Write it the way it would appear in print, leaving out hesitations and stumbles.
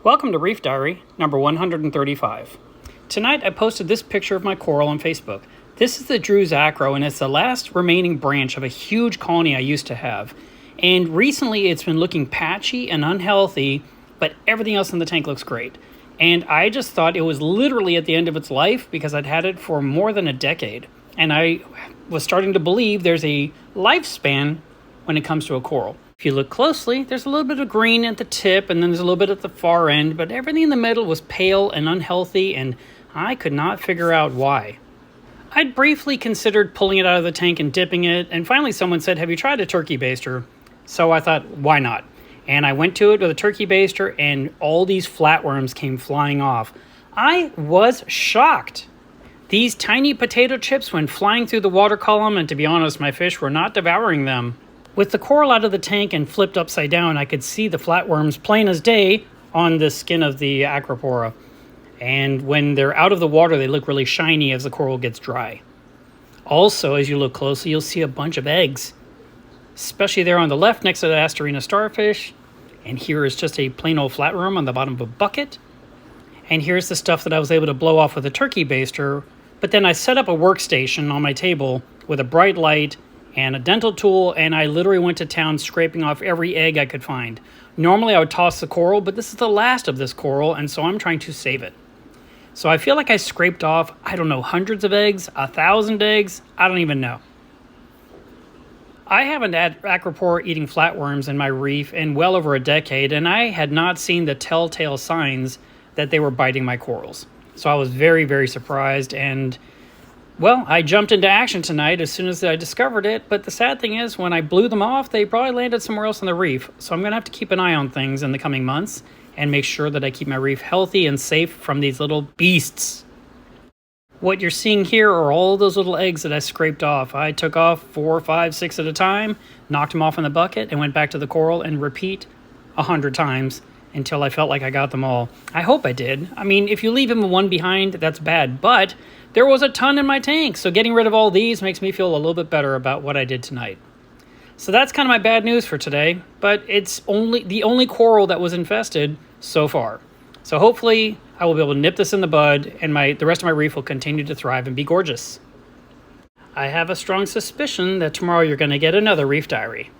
Welcome to Reef Diary, number 135. Tonight I posted this picture of my coral on Facebook. This is the Drew's acro, and it's the last remaining branch of a huge colony I used to have. And recently it's been looking patchy and unhealthy, but everything else in the tank looks great. And I just thought it was literally at the end of its life because I'd had it for more than a decade. And I was starting to believe there's a lifespan when it comes to a coral. If you look closely, there's a little bit of green at the tip, and then there's a little bit at the far end, but everything in the middle was pale and unhealthy, and I could not figure out why. I'd briefly considered pulling it out of the tank and dipping it, and finally someone said, "Have you tried a turkey baster?" So I thought, why not? And I went to it with a turkey baster, and all these flatworms came flying off. I was shocked. These tiny potato chips went flying through the water column, and to be honest, my fish were not devouring them. With the coral out of the tank and flipped upside down, I could see the flatworms plain as day on the skin of the acropora. And when they're out of the water, they look really shiny as the coral gets dry. Also, as you look closely, you'll see a bunch of eggs, especially there on the left next to the Asterina starfish. And here is just a plain old flatworm on the bottom of a bucket. And here's the stuff that I was able to blow off with a turkey baster. But then I set up a workstation on my table with a bright light and a dental tool, and I literally went to town scraping off every egg I could find. Normally I would toss the coral, but this is the last of this coral, and so I'm trying to save it. So I feel like I scraped off, I don't know, hundreds of eggs, 1,000 eggs, I don't even know. I haven't had acropora eating flatworms in my reef in well over a decade, and I had not seen the telltale signs that they were biting my corals. So I was very, very surprised, and well, I jumped into action tonight as soon as I discovered it, but the sad thing is when I blew them off, they probably landed somewhere else on the reef. So I'm going to have to keep an eye on things in the coming months and make sure that I keep my reef healthy and safe from these little beasts. What you're seeing here are all those little eggs that I scraped off. I took off 4, 5, 6 at a time, knocked them off in the bucket, and went back to the coral and repeat 100 times until I felt like I got them all. I hope I did. I mean, if you leave them one behind, that's bad, but there was a ton in my tank, so getting rid of all these makes me feel a little bit better about what I did tonight. So that's kind of my bad news for today, but it's the only coral that was infested so far. So hopefully I will be able to nip this in the bud, and the rest of my reef will continue to thrive and be gorgeous. I have a strong suspicion that tomorrow you're going to get another Reef Diary.